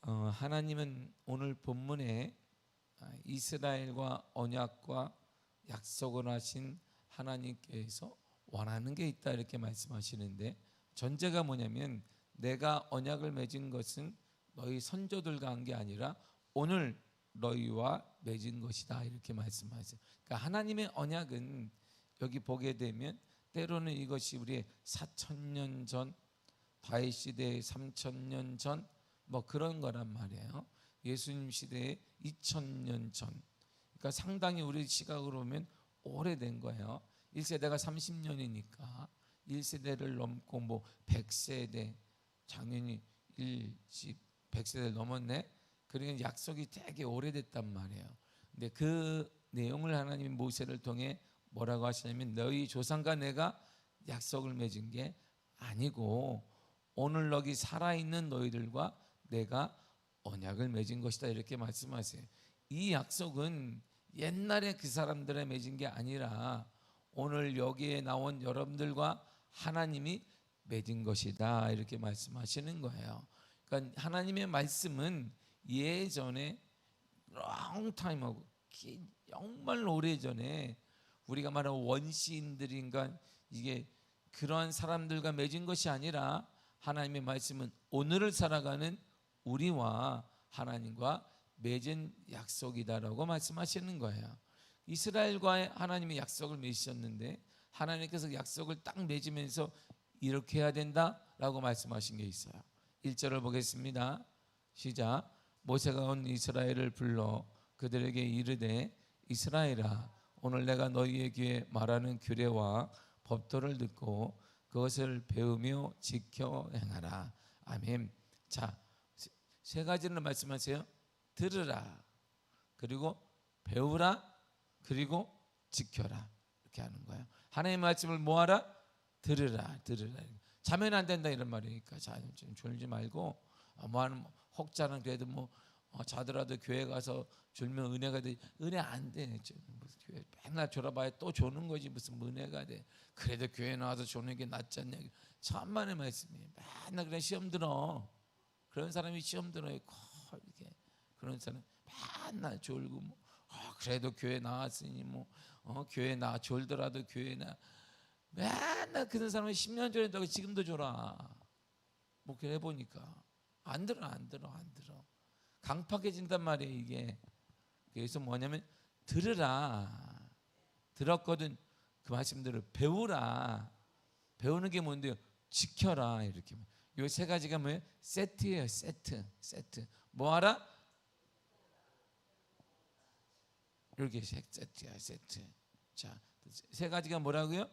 하나님은 오늘 본문에 이스라엘과 언약과 약속을 하신 하나님께서 원하는 게 있다 이렇게 말씀하시는데, 전제가 뭐냐면 내가 언약을 맺은 것은 너희 선조들과 한 게 아니라 오늘 너희와 맺은 것이다 이렇게 말씀하세요. 그러니까 하나님의 언약은 여기 보게 되면 때로는 이것이 우리의 4,000년 전, 다윗 시대의 3,000년 전 뭐 그런 거란 말이에요. 예수님 시대의 2,000년 전. 그러니까 상당히 우리 시각으로 보면 오래된 거예요. 1세대가 30년이니까 1세대를 넘고 뭐 100세대, 작년이 100세대를 넘었네. 그러니까 약속이 되게 오래됐단 말이에요. 근데 그 내용을 하나님이 모세를 통해 뭐라고 하시냐면 너희 조상과 내가 약속을 맺은 게 아니고 오늘 여기 살아있는 너희들과 내가 언약을 맺은 것이다 이렇게 말씀하세요. 이 약속은 옛날에 그 사람들에 맺은 게 아니라 오늘 여기에 나온 여러분들과 하나님이 맺은 것이다 이렇게 말씀하시는 거예요. 그러니까 하나님의 말씀은 예전에 long time ago, 정말 오래전에 우리가 말하는 원시인들인가 이게 그러한 사람들과 맺은 것이 아니라 하나님의 말씀은 오늘을 살아가는 우리와 하나님과 맺은 약속이다라고 말씀하시는 거예요. 이스라엘과의 하나님의 약속을 맺으셨는데 하나님께서 약속을 딱 맺으면서 이렇게 해야 된다라고 말씀하신 게 있어요. 1절을 보겠습니다. 시작. 모세가 온 이스라엘을 불러 그들에게 이르되 이스라엘아 오늘 내가 너희의 귀에 말하는 규례와 법도를 듣고 그것을 배우며 지켜 행하라. 아멘. 자, 세 가지를 말씀하세요. 들으라, 그리고 배우라, 그리고 지켜라 이렇게 하는 거예요. 하나님의 말씀을 뭐하라? 들으라. 자면 안 된다 이런 말이니까 좀 졸지 말고 뭐하는 혹자는 그래도 뭐 자더라도 교회 가서 졸면 은혜가 돼. 은혜 안 돼. 무슨 교회 맨날 졸아봐야 또 조는 거지 무슨 은혜가 돼. 그래도 교회 나와서 조는 게 낫지 않냐. 천만의 말씀이에요. 맨날 그냥 시험 들어. 그런 사람이 시험 들어요. 이렇게 그런 사람 맨날 졸고 뭐 그래도 교회 나왔으니 뭐 교회 나 졸더라도 교회 나 맨날 그런 사람이 10년 전에 했다고 지금도 졸아. 목회를 해보니까 안 들어. 강팍해진단 말이에요 이게. 그래서 뭐냐면 들으라. 들었거든 그 말씀대로 배우라. 배우는 게 뭔데요? 지켜라. 이렇게 요 세 가지가 뭐예요? 세트예요. 세트. 뭐하라? 이렇게 세트야. 세트. 자, 세 가지가 뭐라고요?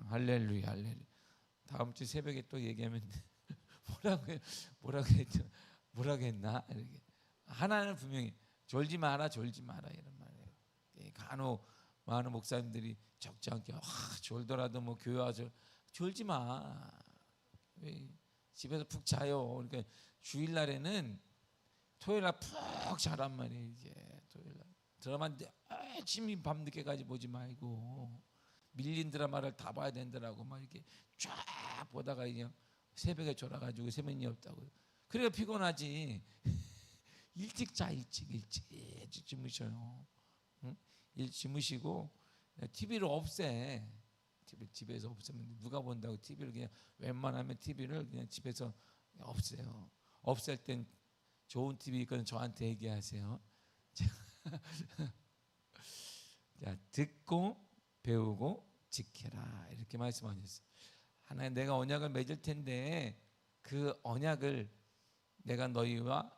할렐루야. 다음 주 새벽에 또 얘기하면 뭐라고 했나? 이렇게. 하나는 분명히 졸지 마라 이런 말이에요. 간혹 많은 목사님들이 적지 않게 졸더라도 뭐 교회 와서 졸지 마. 집에서 푹 자요. 그러니까 주일날에는 토요일날 푹 자란 말이에요. 이제 토요일날 드라마 아침이 밤늦게까지 보지 말고 밀린 드라마를 다 봐야 된다라고 막 이렇게 쫙 보다가 그냥 새벽에 졸아가지고 세면이 없다고. 그래야 피곤하지. 일찍 자. 일찍 주무셔요. 응? 일찍 주무시고 TV를 없애. TV 집에서 없으면 누가 본다고 TV를 그냥 웬만하면 TV를 그냥 집에서 없애요. 없앨 땐 좋은 TV 있거든 저한테 얘기하세요. 자, 듣고 배우고 지켜라 이렇게 말씀하셨어요. 하나님 내가 언약을 맺을 텐데 그 언약을 내가 너희와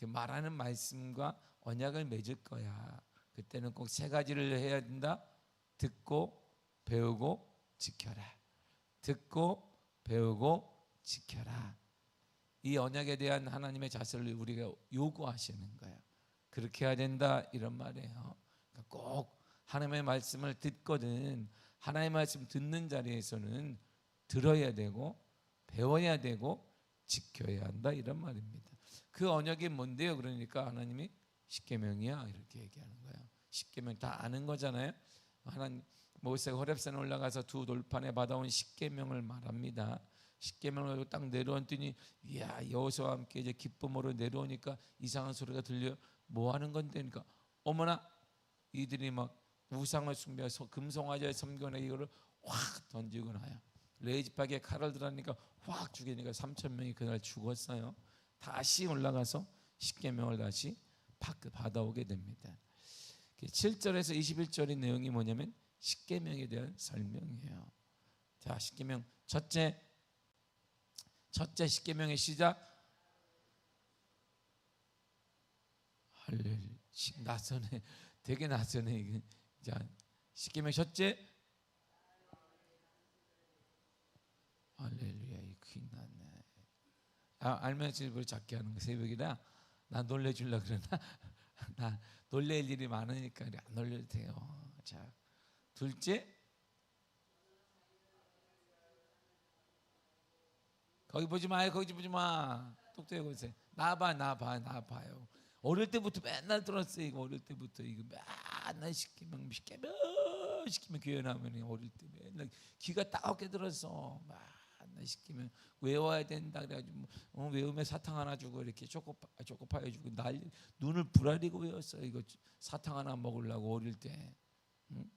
말하는 말씀과 언약을 맺을 거야. 그때는 꼭 세 가지를 해야 된다. 듣고 배우고 지켜라. 듣고 배우고 지켜라. 이 언약에 대한 하나님의 자세를 우리가 요구하시는 거예요. 그렇게 해야 된다 이런 말이에요. 그러니까 꼭 하나님의 말씀을 듣거든 하나님의 말씀 듣는 자리에서는 들어야 되고 배워야 되고 지켜야 한다 이런 말입니다. 그 언약이 뭔데요? 그러니까 하나님이 십계명이야 이렇게 얘기하는 거예요. 십계명 다 아는 거잖아요. 하나님 모세가 호렙산에 올라가서 두 돌판에 받아온 십계명을 말합니다. 십계명을 가지고 딱 내려왔더니 이야 여호수아와 함께 이제 기쁨으로 내려오니까 이상한 소리가 들려. 뭐 하는 건데? 그러니까 어머나 이들이 막 우상을 숭배해서 금송아지를 섬기거나 이거를 확 던지고 나요. 레이지팍에 칼을 들으니까 확 죽이니까 3,000명이 그날 죽었어요. 다시 올라가서 십계명을 다시 받아오게 됩니다. 7절에서 21절의 내용이 뭐냐면 십계명에 대한 설명이에요. 자, 십계명 첫째 십계명의 시작. 할렐루야. 낯서네. 되게 낯서네. 자, 십계명 첫째. 할렐루야. 귀 났네. 알면 일부러 작게 하는 거. 새벽이라 나 놀래주려고 그러나 나 놀랄 일이 많으니까 안 놀려도 돼요. 자, 둘째. 거기 보지 마요. 거기 보지 마. 똑똑히 보세요. 나 봐요. 어릴 때부터 맨날 들었어요. 이거 어릴 때부터 이거 맨날 십계명 교회 나오면 어릴 때 맨날 귀가 따갑게 들었어. 맨날 십계명 외워야 된다 그래가지고 외우면 사탕 하나 주고 이렇게 초코파이 주고 눈을 부라리고 외웠어. 이거 사탕 하나 먹으려고 어릴 때. 응?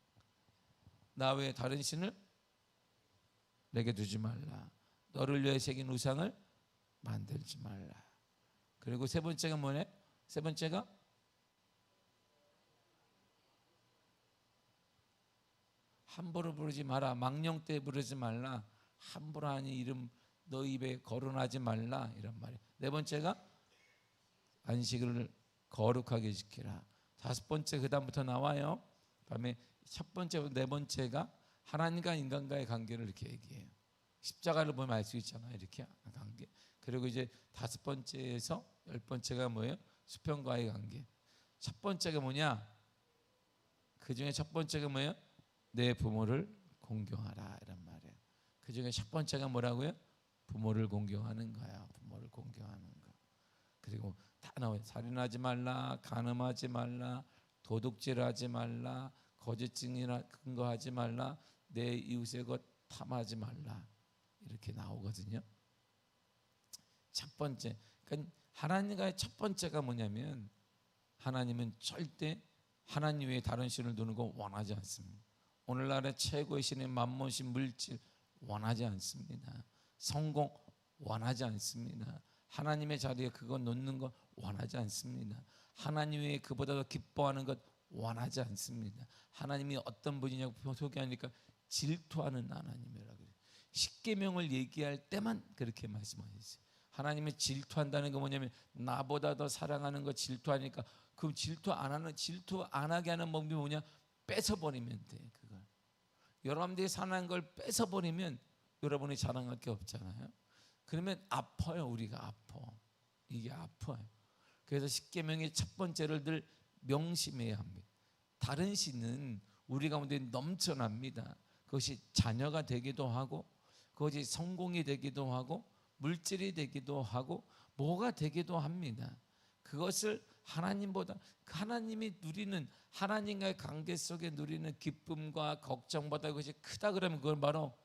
나 외에 다른 신을 내게 두지 말라. 너를 위해 새긴 우상을 만들지 말라. 그리고 세 번째가 뭐냐? 세 번째가 함부로 부르지 마라. 망령 때 부르지 말라. 함부로 하니 이름 너 입에 거론하지 말라. 이런 말이에요. 네 번째가 안식을 거룩하게 지키라. 다섯 번째 그 다음부터 나와요. 그다음에 첫 번째, 네 번째가 하나님과 인간과의 관계를 이렇게 얘기해요. 십자가를 보면 알 수 있잖아요. 이렇게 관계. 그리고 이제 다섯 번째에서 열 번째가 뭐예요? 수평과의 관계. 첫 번째가 뭐냐? 그 중에 첫 번째가 뭐예요? 내 부모를 공경하라 이런 말이에요. 그 중에 첫 번째가 뭐라고요? 부모를 공경하는 거야. 부모를 공경하는 거. 그리고 다 나와요. 살인하지 말라, 간음하지 말라, 도둑질하지 말라, 거짓 증인이나 근거하지 말라, 내 이웃의 것 탐하지 말라. 이렇게 나오거든요. 첫 번째, 그러니까 하나님과의 첫 번째가 뭐냐면 하나님은 절대 하나님 외에 다른 신을 두는 거 원하지 않습니다. 오늘날의 최고의 신인 만몬신 물질 원하지 않습니다. 성공 원하지 않습니다. 하나님의 자리에 그거 놓는 거 원하지 않습니다. 하나님 외에 그보다 더 기뻐하는 것 원하지 않습니다. 하나님이 어떤 분이냐고 소개하니까 질투하는 하나님이라고 그래요. 십계명을 얘기할 때만 그렇게 말씀하셨어요. 하나님이 질투한다는 게 뭐냐면 나보다 더 사랑하는 거 질투하니까 그럼 질투 안 하게 하는 법이 뭐냐? 뺏어버리면 돼. 그걸 여러분들이 사랑한 걸 뺏어버리면 여러분이 자랑할 게 없잖아요. 그러면 아파요. 우리가 아파. 이게 아파요. 그래서 십계명의 첫 번째를 늘 명심해야 합니다. 다른 신은 우리 가운데 넘쳐납니다. 그것이 자녀가 되기도 하고 그것이 성공이 되기도 하고 물질이 되기도 하고 뭐가 되기도 합니다. 그것을 하나님보다 하나님이 누리는 하나님과의 관계 속에 누리는 기쁨과 걱정보다 그것이 크다 그러면 그건 바로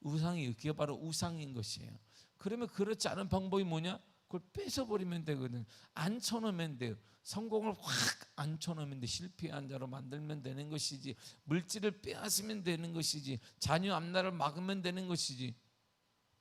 우상이에요. 그게 바로 우상인 것이에요. 그러면 그렇지 않은 방법이 뭐냐? 그걸 뺏어버리면 되거든. 앉혀놓으면 돼요. 성공을 확 앉혀놓으면 돼. 실패한 자로 만들면 되는 것이지. 물질을 빼앗으면 되는 것이지. 자녀 앞날을 막으면 되는 것이지.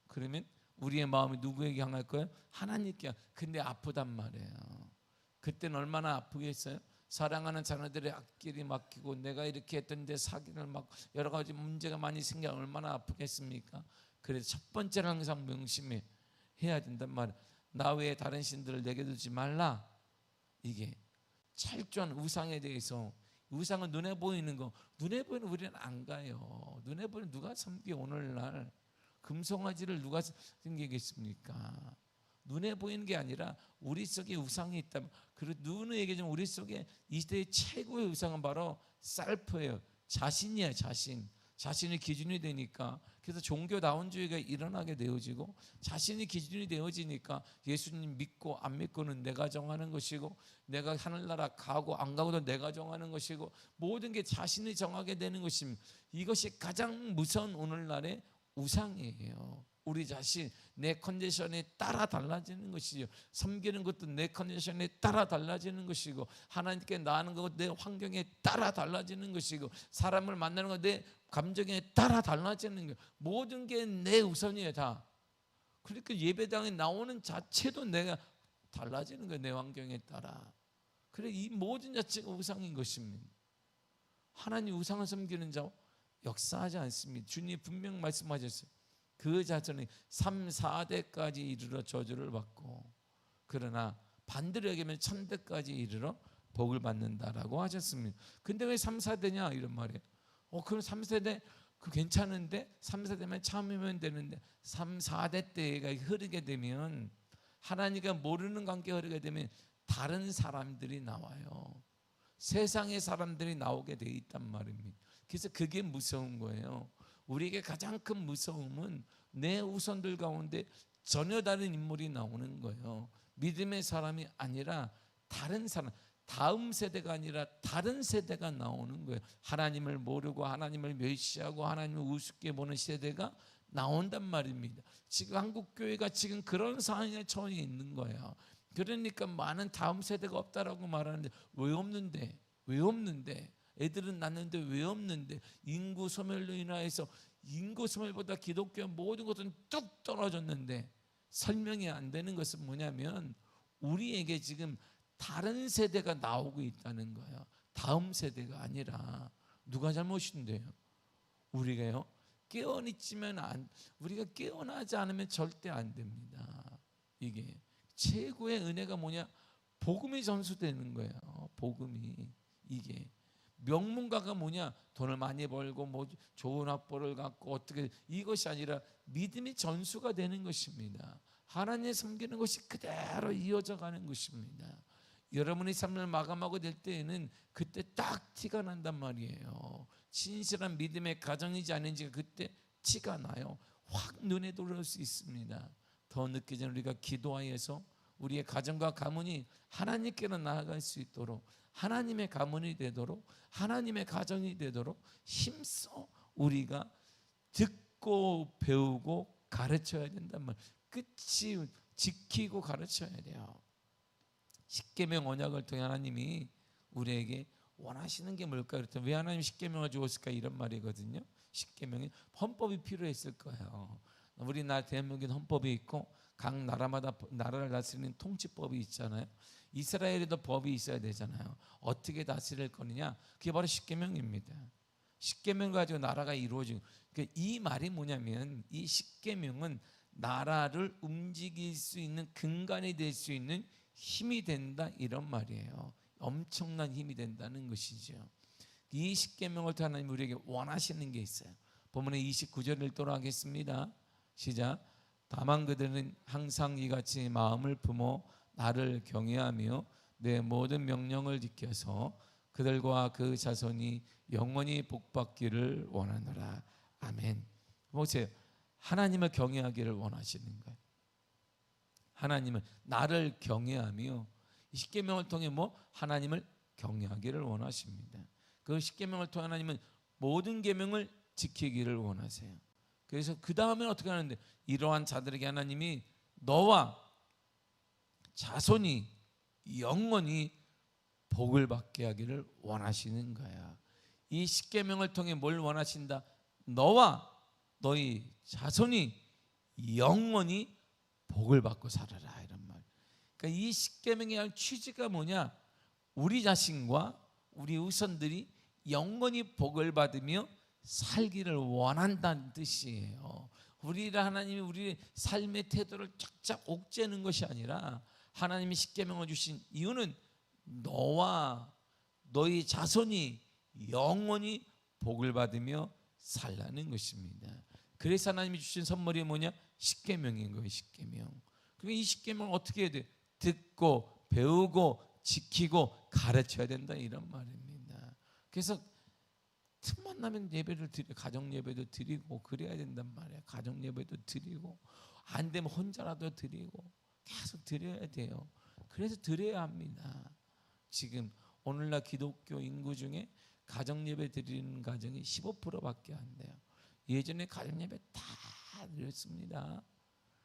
그러면 우리의 마음이 누구에게 향할 거예요? 하나님께. 근데 아프단 말이에요. 그때는 얼마나 아프겠어요? 사랑하는 자녀들의 앞길이 막히고 내가 이렇게 했던데 사기를 막 여러 가지 문제가 많이 생겨 얼마나 아프겠습니까? 그래서 첫 번째는 항상 명심해 해야 된단 말이에요. 나 외에 다른 신들을 내게 두지 말라. 이게 철저한 우상에 대해서 우상은 눈에 보이는 거 눈에 보이는 우리는 안 가요. 눈에 보이는 누가 섬겨 오늘날 금송아지를 누가 섬기겠습니까? 눈에 보이는 게 아니라 우리 속에 우상이 있다면 그리고 누누이 얘기하지만 우리 속에 이 시대의 최고의 우상은 바로 셀프예요. 자신이에요. 자신이 기준이 되니까 그래서 종교다운주의가 일어나게 되어지고 자신이 기준이 되어지니까 예수님 믿고 안 믿고는 내가 정하는 것이고 내가 하늘나라 가고 안 가고도 내가 정하는 것이고 모든 게 자신이 정하게 되는 것입니다. 이것이 가장 무서운 오늘날의 우상이에요. 우리 자신, 내 컨디션에 따라 달라지는 것이죠. 섬기는 것도 내 컨디션에 따라 달라지는 것이고, 하나님께 나아가는 것도 내 환경에 따라 달라지는 것이고, 사람을 만나는 것도 내 감정에 따라 달라지는 거예요. 모든 게 내 우선이에요, 다. 그러니까 예배당에 나오는 자체도 내가 달라지는 거예요, 내 환경에 따라. 그래, 이 모든 자체가 우상인 것입니다. 하나님 우상을 섬기는 자 역사하지 않습니다. 주님이 분명 말씀하셨어요. 그 자손이 3, 4대까지 이르러 저주를 받고, 그러나 반대로 얘기하면 천대까지 이르러 복을 받는다라고 하셨습니다. 근데 왜 3, 4대냐 이런 말이에요. 그럼 3, 4대 그 괜찮은데 3, 4대만 참으면 되는데 3, 4대 때가 흐르게 되면, 하나님과 모르는 관계 흐르게 되면 다른 사람들이 나와요. 세상의 사람들이 나오게 돼 있단 말입니다. 그래서 그게 무서운 거예요. 우리에게 가장 큰 무서움은 내 우선들 가운데 전혀 다른 인물이 나오는 거예요. 믿음의 사람이 아니라 다른 사람, 다음 세대가 아니라 다른 세대가 나오는 거예요. 하나님을 모르고 하나님을 멸시하고 하나님을 우습게 보는 세대가 나온단 말입니다. 지금 한국 교회가 지금 그런 상황에 처해 있는 거예요. 그러니까 많은 다음 세대가 없다라고 말하는데, 왜 없는데 애들은 낳는데 왜 없는데? 인구 소멸로 인하여서 인구 소멸보다 기독교 모든 것은 뚝 떨어졌는데, 설명이 안 되는 것은 뭐냐면 우리에게 지금 다른 세대가 나오고 있다는 거예요. 다음 세대가 아니라. 누가 잘못인데요? 우리가요 우리가 깨어나지 않으면 절대 안 됩니다. 이게 최고의 은혜가 뭐냐? 복음이 전수되는 거예요. 복음이. 이게 명문가가 뭐냐? 돈을 많이 벌고 뭐 좋은 학벌을 갖고 어떻게, 이것이 아니라 믿음이 전수가 되는 것입니다. 하나님을 섬기는 것이 그대로 이어져 가는 것입니다. 여러분의 삶을 마감하고 될 때에는 그때 딱 티가 난단 말이에요. 진실한 믿음의 가정이지 아닌지가 그때 티가 나요. 확 눈에 들어올 수 있습니다. 더 늦기 전에 우리가 기도하여서 우리의 가정과 가문이 하나님께로 나아갈 수 있도록, 하나님의 가문이 되도록, 하나님의 가정이 되도록 힘써 우리가 듣고 배우고 가르쳐야 된단 말이에요. 끝이 지키고 가르쳐야 돼요. 십계명 언약을 통해 하나님이 우리에게 원하시는 게 뭘까? 그랬더니 왜 하나님이 십계명을 주었을까? 이런 말이거든요. 십계명이 헌법이 필요했을 거예요. 우리나라 대한민국에 헌법이 있고 각 나라마다 나라를 다스리는 통치법이 있잖아요. 이스라엘에도 법이 있어야 되잖아요. 어떻게 다스릴 거느냐? 그게 바로 십계명입니다. 십계명 가지고 나라가 이루어지고, 그러니까 이 말이 뭐냐면 이 십계명은 나라를 움직일 수 있는 근간이 될 수 있는 힘이 된다, 이런 말이에요. 엄청난 힘이 된다는 것이죠. 이 십계명을 통해 하나님 우리에게 원하시는 게 있어요. 본문의 29절을 읽도록 하겠습니다. 시작. 다만 그들은 항상 이같이 마음을 품어 나를 경외하며 내 모든 명령을 지켜서 그들과 그 자손이 영원히 복받기를 원하노라. 아멘. 보세요. 하나님을 경외하기를 원하시는 거예요. 하나님을, 나를 경외하며, 이 십계명을 통해 하나님을 경외하기를 원하십니다. 그 십계명을 통해 하나님은 모든 계명을 지키기를 원하세요. 그래서 그 다음에 어떻게 하는데, 이러한 자들에게 하나님이 너와 자손이 영원히 복을 받게 하기를 원하시는 거야. 이 십계명을 통해 뭘 원하신다? 너와 너희 자손이 영원히 복을 받고 살아라, 이런 말. 그러니까 이 십계명의 할 취지가 뭐냐? 우리 자신과 우리 후손들이 영원히 복을 받으며 살기를 원한다는 뜻이에요. 우리를 하나님이 우리의 삶의 태도를 쫙쫙 옥죄는 것이 아니라, 하나님이 십계명을 주신 이유는 너와 너희 자손이 영원히 복을 받으며 살라는 것입니다. 그래서 하나님이 주신 선물이 뭐냐? 십계명인 거예요. 십계명. 그러니까 이 십계명을 어떻게 해야 돼? 듣고 배우고 지키고 가르쳐야 된다, 이런 말입니다. 그래서 틈만 나면 예배를 드리고, 가정 예배도 드리고 그래야 된단 말이에요. 가정 예배도 드리고, 안 되면 혼자라도 드리고 계속 드려야 돼요. 그래서 드려야 합니다. 지금 오늘날 기독교 인구 중에 가정 예배 드리는 가정이 15%밖에 안 돼요. 예전에 가정 예배 다 드렸습니다.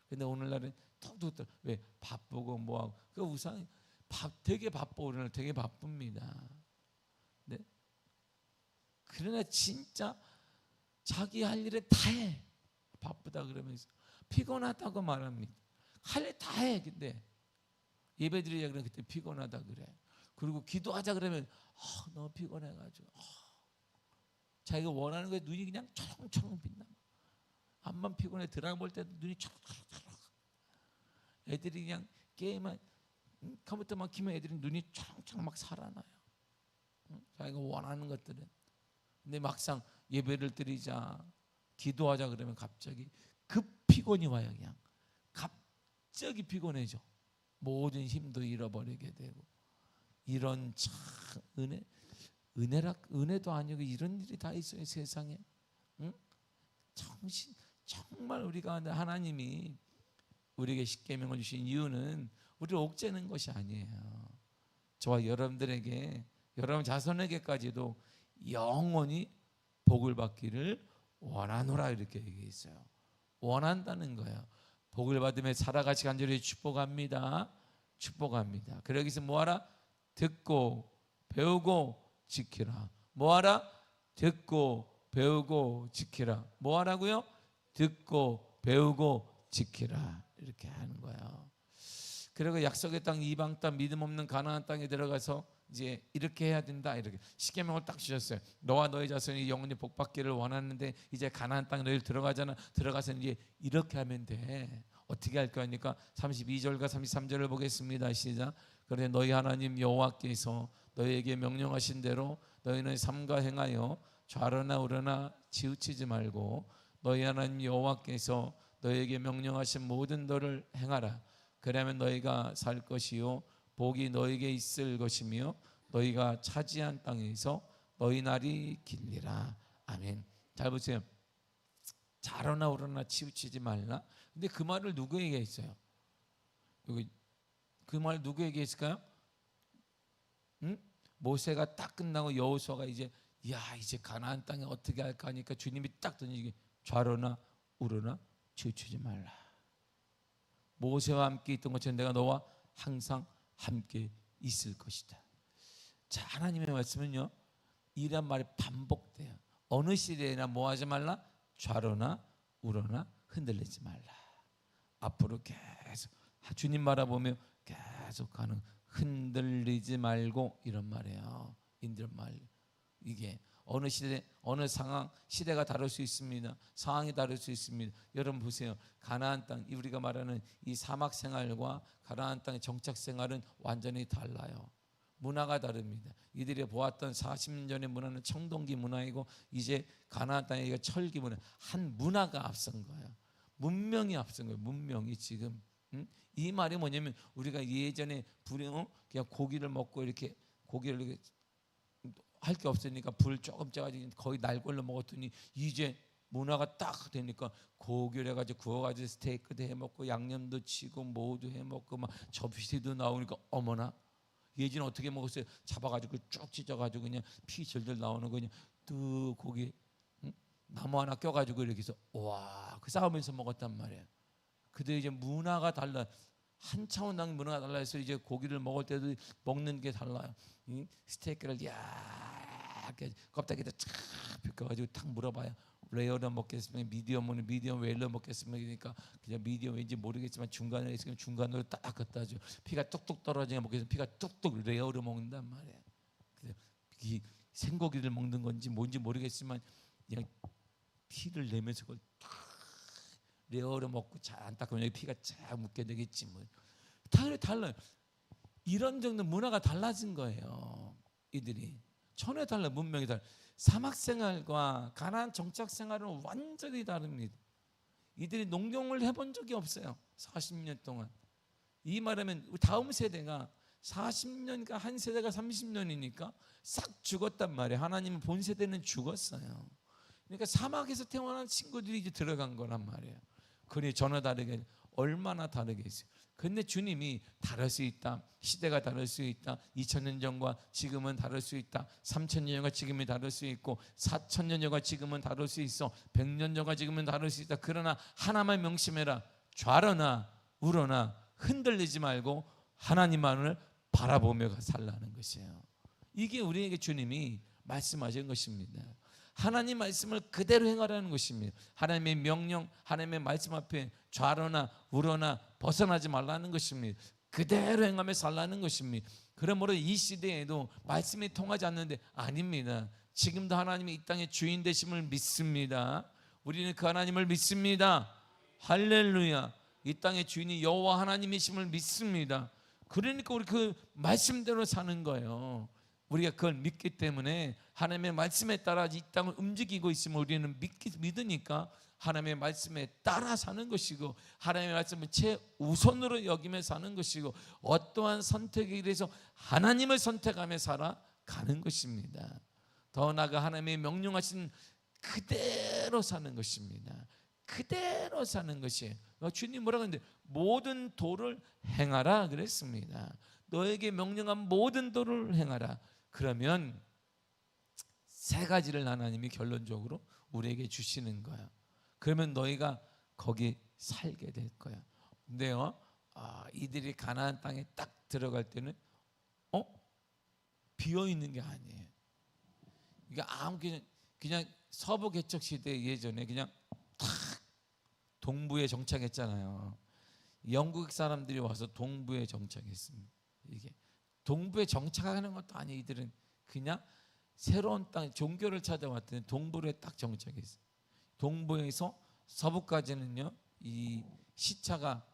근데 오늘날은 툭툭 왜 바쁘고 뭐하고 그 우상 되게 바빠. 오늘 되게 바쁩니다. 네? 그러나 진짜 자기 할 일을 다 해. 바쁘다 그러면서 피곤하다고 말합니다. 할 일 다 해. 근데 예배드리자 그러면 그때 피곤하다 그래. 그리고 기도하자 그러면 너무 피곤해가지고 자기가 원하는 거에 눈이 그냥 초롱초롱 빛나. 앞만 피곤해. 드라마 볼 때도 눈이 초롱초롱. 애들이 그냥 게임만 컴퓨터만 키면 애들이 눈이 초롱초롱 막 살아나요. 자기가 원하는 것들은. 근데 막상 예배를 드리자 기도하자 그러면 갑자기 급 피곤이 와요. 그냥 갑자기 피곤해져. 모든 힘도 잃어버리게 되고. 이런 참 은혜도 아니고 이런 일이 다 있어요 세상에. 응? 정말 우리가 하나님이 우리에게 십계명을 주신 이유는 우리를 옥죄는 것이 아니에요. 저와 여러분들에게, 여러분 자손에게까지도 영원히 복을 받기를 원하노라 이렇게 얘기했어요. 원한다는 거예요. 복을 받으며 살아가시 간절히 축복합니다. 축복합니다. 그러기 위해서 뭐하라? 듣고 배우고 지키라. 뭐하라? 듣고 배우고 지키라. 뭐하라고요? 듣고 배우고 지키라. 이렇게 하는 거예요. 그리고 약속의 땅, 이방 땅, 믿음 없는 가나안 땅에 들어가서 이제 이렇게 해야 된다. 이렇게 십계명을 딱 주셨어요. 너와 너의 자손이 영원히 복 받기를 원하는데 이제 가나안 땅에 너희 들어가잖아. 들어가서 이제 이렇게 하면 돼. 어떻게 할 거니까 32절과 33절을 보겠습니다. 시작. 그런데 너희 하나님 여호와께서 너희에게 명령하신 대로 너희는 삼가 행하여 좌로나 우로나 치우치지 말고 너희 하나님 여호와께서 너희에게 명령하신 모든 도를 행하라. 그러면 너희가 살 것이요 복이 너희에게 있을 것이며 너희가 차지한 땅에서 너희 날이 길리라. 아멘. 잘 보세요. 좌로나 우로나 치우치지 말라. 근데 그 말을 누구에게 했어요? 그 말 누구에게 했을까요? 모세가 딱 끝나고 여호수아가 이제 가나안 땅에 어떻게 할까 하니까 주님이 딱 던지기 좌로나 우로나 치우치지 말라. 모세와 함께 있던 것처럼 내가 너와 항상 함께 있을 것이다. 자, 하나님의 말씀은요 이란 말이 반복돼요. 어느 시대에나 뭐 하지 말라? 좌로나 우로나 흔들리지 말라. 앞으로 계속 주님 바라보며 계속 가는, 흔들리지 말고 이런 말이에요. 이런 말. 이게 어느 시대, 어느 상황, 시대가 다를 수 있습니다. 상황이 다를 수 있습니다. 여러분 보세요. 가나안 땅, 우리가 말하는 이 사막 생활과 가나안 땅의 정착 생활은 완전히 달라요. 문화가 다릅니다. 이들이 보았던 40년 전의 문화는 청동기 문화이고 이제 가나안 땅의 철기 문화, 한 문화가 앞선 거예요. 문명이 앞선 거예요. 문명이 지금. 이 말이 뭐냐면 우리가 예전에 그냥 고기를 먹고 이렇게 고기를 이렇게 할 게 없으니까 불 조금 쪄가지고 거의 날걸로 먹었더니 이제 문화가 딱 되니까 고기를 해가지고 구워가지고 스테이크도 해먹고 양념도 치고 뭐도 해먹고 막 접시도 나오니까 어머나 예전에 어떻게 먹었어요? 잡아가지고 쭉 찢어가지고 그냥 피 절절 나오는 거 그냥 또 고기 나무 하나 껴가지고 이렇게 해서 와 그 싸우면서 먹었단 말이에요. 근데 이제 문화가 달라. 한 차원 당 문화가 달라서 이제 고기를 먹을 때도 먹는 게 달라요. 스테이크를 얇게 껍데기에다 쫙 벗겨가지고 탁 물어봐요. 레어로 먹겠으면 미디엄은 미디엄 웰로 먹겠으면 그러니까 그냥 미디엄 왠지 모르겠지만 중간에 있으면 중간으로 딱 갖다 줘. 피가 뚝뚝 떨어지게 먹겠으면 피가 뚝뚝 레어로 먹는단 말이에요. 그래서 이 생고기를 먹는 건지 뭔지 모르겠지만 그냥 피를 내면서 그걸 레어로 먹고 잘 안 닦으면 여기 피가 쫙 묻게 되겠지 뭐. 달라요. 이런 정도 문화가 달라진 거예요. 이들이 천에 달라, 문명이 달라. 사막 생활과 가나안 정착 생활은 완전히 다릅니다. 이들이 농경을 해본 적이 없어요. 40년 동안. 이 말하면 다음 세대가 40년과 한 세대가 30년이니까 싹 죽었단 말이에요. 하나님은 본 세대는 죽었어요. 그러니까 사막에서 태어난 친구들이 이제 들어간 거란 말이에요. 그러니 전혀 다르게 얼마나 다르겠어요. 근데 주님이 다를 수 있다. 시대가 다를 수 있다. 2000년 전과 지금은 다를 수 있다. 3000년 전과 지금이 다를 수 있고 4000년 전과 지금은 다를 수 있어. 100년 전과 지금은 다를 수 있다. 그러나 하나만 명심해라. 좌로나 우로나 흔들리지 말고 하나님만을 바라보며 살라는 것이에요. 이게 우리에게 주님이 말씀하신 것입니다. 하나님 말씀을 그대로 행하라는 것입니다. 하나님의 명령, 하나님의 말씀 앞에 좌로나 우로나 벗어나지 말라는 것입니다. 그대로 행하며 살라는 것입니다. 그러므로 이 시대에도 말씀이 통하지 않는데 아닙니다. 지금도 하나님이 이 땅의 주인 되심을 믿습니다. 우리는 그 하나님을 믿습니다. 할렐루야. 이 땅의 주인이 여호와 하나님이심을 믿습니다. 그러니까 우리 그 말씀대로 사는 거예요. 우리가 그걸 믿기 때문에 하나님의 말씀에 따라 이 땅을 움직이고 있으면 우리는 믿으니까 하나님의 말씀에 따라 사는 것이고 하나님의 말씀을 최우선으로 여기며 사는 것이고 어떠한 선택에 대해서 하나님을 선택하며 살아가는 것입니다. 더 나아가 하나님의 명령하신 그대로 사는 것입니다. 그대로 사는 것이에요. 주님 뭐라고 했는데 모든 도를 행하라 그랬습니다. 너에게 명령한 모든 도를 행하라. 그러면 세 가지를 하나님이 결론적으로 우리에게 주시는 거야. 그러면 너희가 거기 살게 될 거야. 근데요, 이들이 가나안 땅에 딱 들어갈 때는 비어 있는 게 아니에요. 이게 아무 그냥 서부 개척 시대 예전에 그냥 탁 동부에 정착했잖아요. 영국 사람들이 와서 동부에 정착했습니다. 이게 동부에 정착하는 것도 아니에요. 이들은 그냥 새로운 땅 종교를 찾아왔더니 동부에 딱 정착했어요. 동부에서 서부까지는요 이 시차가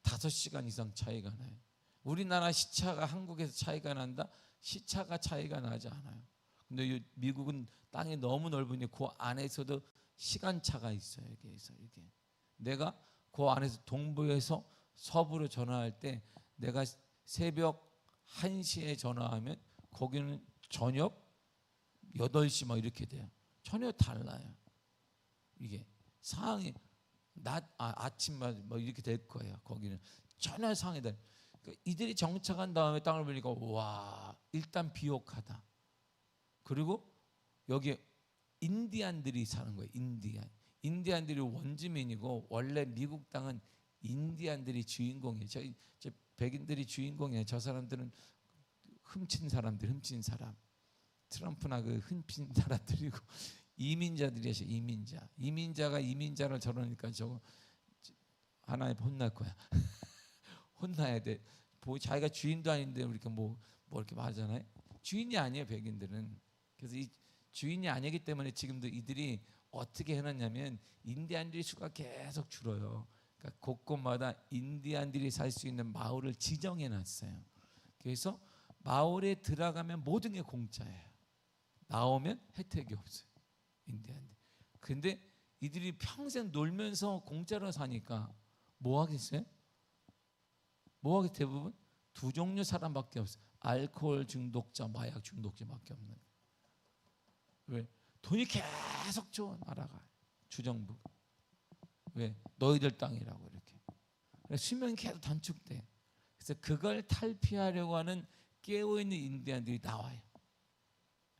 5시간 이상 차이가 나요. 우리나라 시차가 한국에서 차이가 난다? 시차가 차이가 나지 않아요. 근데 미국은 땅이 너무 넓으니 그 안에서도 시간차가 있어요. 그래서 이게 내가 그 안에서 동부에서 서부로 전화할 때 내가 새벽 1시에 전화하면 거기는 저녁 8시 막 이렇게 돼요. 전혀 달라요. 이게 상황이 아침마다 뭐 이렇게 될 거예요. 거기는 전혀 상황이 달라요. 그러니까 이들이 정착한 다음에 땅을 보니까 와 일단 비옥하다. 그리고 여기 인디안들이 사는 거예요. 인디안들이 원주민이고 원래 미국 땅은 인디안들이 주인공이에요. 저 백인들이 주인공이에요. 저 사람들은 훔친 사람. 트럼프나 그 훔친 사람들이고 이민자들이셔. 이민자가 이민자를 저러니까 저거 하나님 혼날 거야. 혼나야 돼. 자기가 주인도 아닌데 우리가 뭐 이렇게 말하잖아요. 주인이 아니에요. 백인들은. 그래서 이 주인이 아니기 때문에 지금도 이들이 어떻게 해놨냐면 인디안들의 수가 계속 줄어요. 그러니까 곳곳마다 인디안들이 살 수 있는 마을을 지정해놨어요. 그래서 마을에 들어가면 모든 게 공짜예요. 나오면 혜택이 없어요. 인디안들. 근데 이들이 평생 놀면서 공짜로 사니까 뭐 하겠어요? 뭐 하겠어요? 대부분 두 종류 사람밖에 없어요. 알코올 중독자, 마약 중독자밖에 없는. 왜? 돈이 계속 줘 나라가 주정부가. 왜? 너희들 땅이라고 이렇게. 수명이 계속 단축돼. 그래서 그걸 탈피하려고 하는 깨어있는 인디안들이 나와요.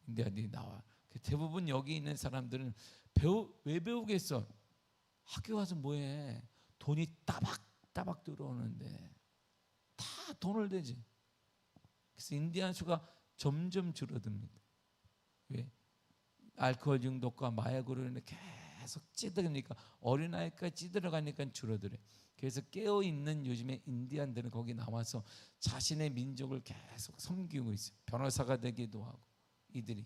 인디안들이 나와. 대부분 여기 있는 사람들은 왜 배우겠어? 학교 가서 뭐해? 돈이 따박따박 들어오는데 다 돈을 대지. 그래서 인디안 수가 점점 줄어듭니다. 왜? 알코올 중독과 마약으로 인해 계속 찌들으니까 어린아이까지 찌들어가니까 줄어들어요. 그래서 깨어있는 요즘에 인디안들은 거기 나와서 자신의 민족을 계속 섬기고 있어요. 변호사가 되기도 하고 이들이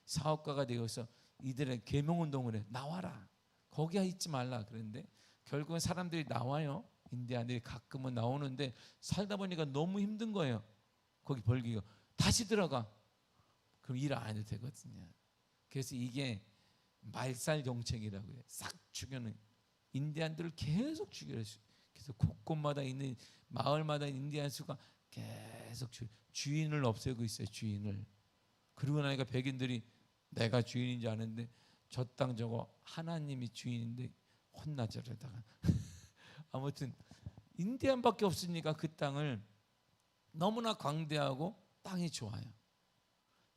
사업가가 되어서 이들의 계명운동을 해. 나와라. 거기에 있지 말라. 그런데 결국은 사람들이 나와요. 인디안들이 가끔은 나오는데 살다 보니까 너무 힘든 거예요. 거기 벌기가. 다시 들어가. 그럼 일 안 해도 되거든요. 그래서 이게 말살 정책이라고 해요. 싹 죽여는 인디안들을 계속 죽여요. 그래서 곳곳마다 있는 마을마다 인디안 수가 계속 주인을 없애고 있어요. 주인을. 그러고 나니까 백인들이 내가 주인인지 아는데 저 땅 저거 하나님이 주인인데 혼나저러다가 아무튼 인디안밖에 없으니까 그 땅을 너무나 광대하고 땅이 좋아요.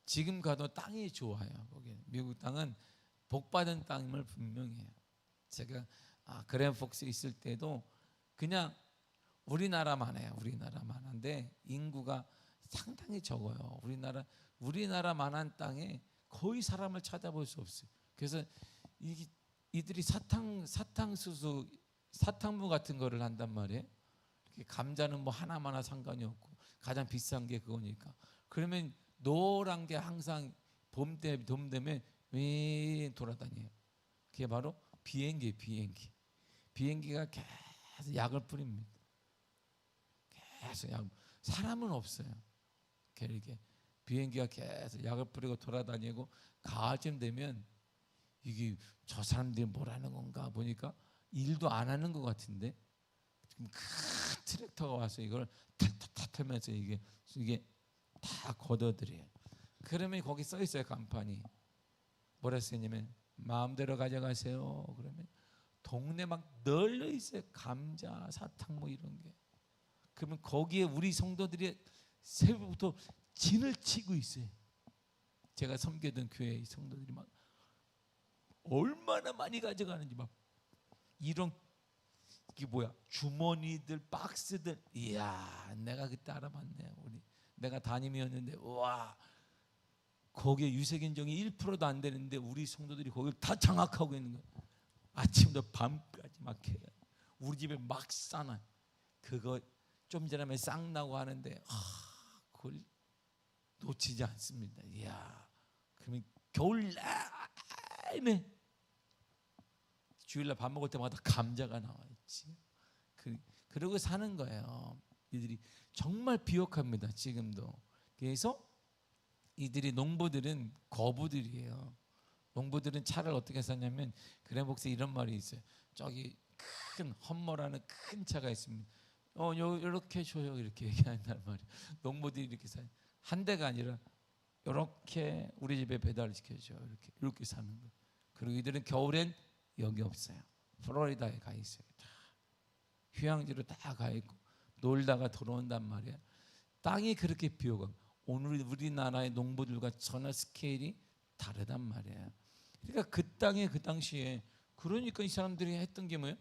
지금 가도 땅이 좋아요. 거기 미국 땅은 복받은 땅임을 분명히 해요. 제가 그랜폭스에 있을 때도 그냥 우리나라만 해요. 우리나라만 한데 인구가 상당히 적어요. 우리나라만한 땅에 거의 사람을 찾아볼 수 없어요. 그래서 이들이 사탕수수, 사탕무 같은 거를 한단 말이에요. 감자는 뭐 하나마나 상관이 없고 가장 비싼 게 그거니까. 그러면 노란 게 항상 봄 되면 왜 돌아다녀요. 그게 바로 비행기가 계속 약을 뿌립니다. 계속 약. 사람은 없어요. 이렇게 비행기가 계속 약을 뿌리고 돌아다니고 가을쯤 되면 이게 저 사람들이 뭘 하는 건가 보니까 일도 안 하는 것 같은데 큰 트랙터가 와서 이걸 탓하면서 이게 다 걷어들여요. 그러면 거기 써 있어요. 간판이 뭐라 써있냐면 마음대로 가져가세요. 그러면 동네 막 널려 있어요. 감자, 사탕 뭐 이런 게. 그러면 거기에 우리 성도들이 새벽부터 진을 치고 있어요. 제가 섬기던 교회 성도들이 막 얼마나 많이 가져가는지 막 이런 이게 뭐야 주머니들 박스들. 이야 내가 그때 알아봤네. 내가 담임이었는데 와 거기에 유색인종이 1%도 안 되는데 우리 성도들이 거기를 다 장악하고 있는 거야. 아침부터 밤까지 막 해. 우리 집에 막 싸놔. 그거 좀 지나면 싹 나고 하는데 그걸 놓치지 않습니다. 이야 그러면 겨울 내내 주일날 밥 먹을 때마다 감자가 나와 있지. 그러고 사는 거예요. 이들이 정말 비옥합니다. 지금도. 그래서 이들이 농부들은 거부들이에요. 농부들은 차를 어떻게 사냐면 그랜복스에 이런 말이 있어요. 저기 큰 험머라는 큰 차가 있습니다. 이렇게 줘요. 이렇게 얘기한단 말이에요. 농부들이 이렇게 사요. 한 대가 아니라 이렇게 우리 집에 배달시켜줘. 이렇게 사는 거예요. 그리고 이들은 겨울엔 여기 없어요. 플로리다에 가 있어요. 다 휴양지로 다 가 있고 놀다가 들어온단 말이에요. 땅이 그렇게 비옥한. 오늘 우리나라의 농부들과 전혀 스케일이 다르단 말이에요. 그러니까 그 땅에 그 당시에 그러니까 이 사람들이 했던 게 뭐예요?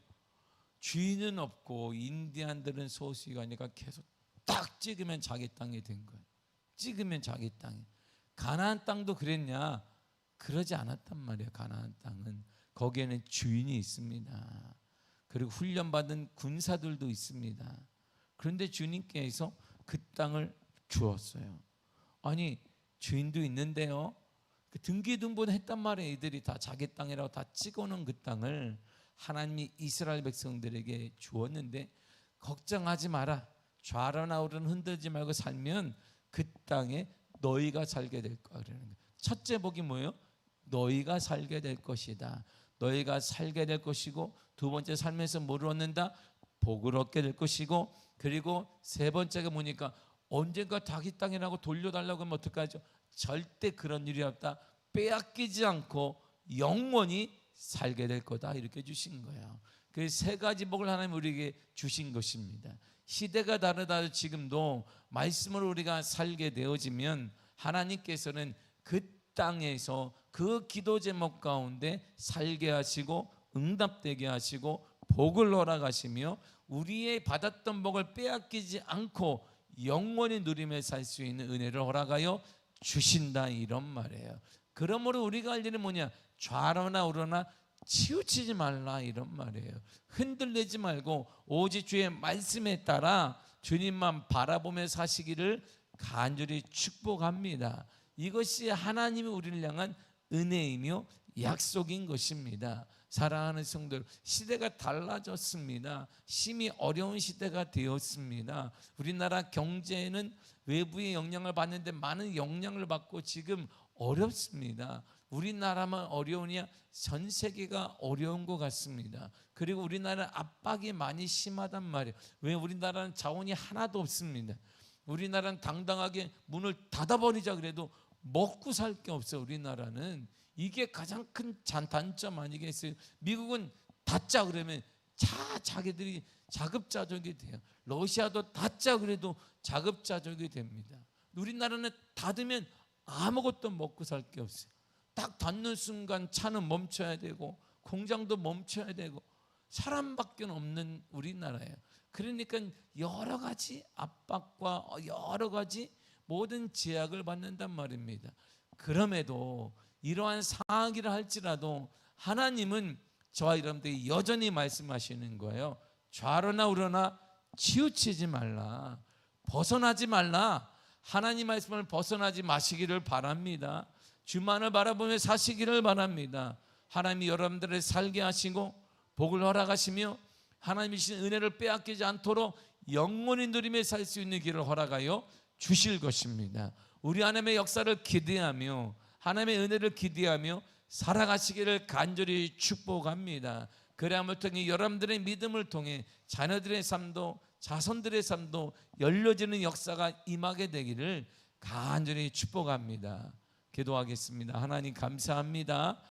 주인은 없고 인디안들은 소수가니까 계속 딱 찍으면 자기 땅이 된 거예요. 찍으면 자기 땅이. 가나안 땅도 그랬냐? 그러지 않았단 말이에요. 가나안 땅은 거기에는 주인이 있습니다. 그리고 훈련받은 군사들도 있습니다. 그런데 주님께서 그 땅을 주었어요. 아니 주인도 있는데요. 등기등본했단 말이에요. 이들이 다 자기 땅이라고 다 찍어놓은 그 땅을 하나님이 이스라엘 백성들에게 주었는데 걱정하지 마라. 좌로나 우로는 흔들지 말고 살면 그 땅에 너희가 살게 될 거야. 그러는 거예요. 첫째 복이 뭐예요? 너희가 살게 될 것이다. 너희가 살게 될 것이고 두 번째 살면서 뭐를 얻는다? 복을 얻게 될 것이고 그리고 세 번째가 뭐니까 언젠가 자기 땅이라고 돌려달라고 하면 어떡하죠? 절대 그런 일이 없다. 빼앗기지 않고 영원히 살게 될 거다. 이렇게 주신 거예요. 그 세 가지 복을 하나님 우리에게 주신 것입니다. 시대가 다르다 지금도 말씀으로 우리가 살게 되어지면 하나님께서는 그 땅에서 그 기도 제목 가운데 살게 하시고 응답되게 하시고 복을 허락하시며 우리의 받았던 복을 빼앗기지 않고 영원히 누리며 살 수 있는 은혜를 허락하여 주신다 이런 말이에요. 그러므로 우리가 할 일은 뭐냐? 좌로나 우로나 치우치지 말라 이런 말이에요. 흔들리지 말고 오직 주의 말씀에 따라 주님만 바라보며 사시기를 간절히 축복합니다. 이것이 하나님이 우리를 향한 은혜이며 약속인 것입니다. 사랑하는 성도들, 시대가 달라졌습니다. 심히 어려운 시대가 되었습니다. 우리나라 경제는 외부의 영향을 받는데 많은 영향을 받고 지금 어렵습니다. 우리나라만 어려우냐? 전 세계가 어려운 것 같습니다. 그리고 우리나라는 압박이 많이 심하단 말이에요. 왜? 우리나라는 자원이 하나도 없습니다. 우리나라는 당당하게 문을 닫아버리자 그래도 먹고 살 게 없어요. 우리나라는 이게 가장 큰 단점 아니겠어요? 미국은 닫자 그러면 자기들이 자급자족이 돼요. 러시아도 닫자 그래도 자급자족이 됩니다. 우리나라는 닫으면 아무것도 먹고 살 게 없어요. 딱 닫는 순간 차는 멈춰야 되고 공장도 멈춰야 되고 사람밖에 없는 우리나라예요. 그러니까 여러 가지 압박과 여러 가지 모든 제약을 받는단 말입니다. 그럼에도 이러한 상황이라 할지라도 하나님은 저와 여러분들이 여전히 말씀하시는 거예요. 좌로나 우로나 치우치지 말라, 벗어나지 말라. 하나님 말씀을 벗어나지 마시기를 바랍니다. 주만을 바라보며 사시기를 바랍니다. 하나님이 여러분들을 살게 하시고 복을 허락하시며 하나님이신 은혜를 빼앗기지 않도록 영원히 누리며 살 수 있는 길을 허락하여 주실 것입니다. 우리 하나님의 역사를 기대하며 하나님의 은혜를 기대하며 살아가시기를 간절히 축복합니다. 그래야만 통해 여러분들의 믿음을 통해 자녀들의 삶도 자손들의 삶도 열려지는 역사가 임하게 되기를 간절히 축복합니다. 기도하겠습니다. 하나님 감사합니다.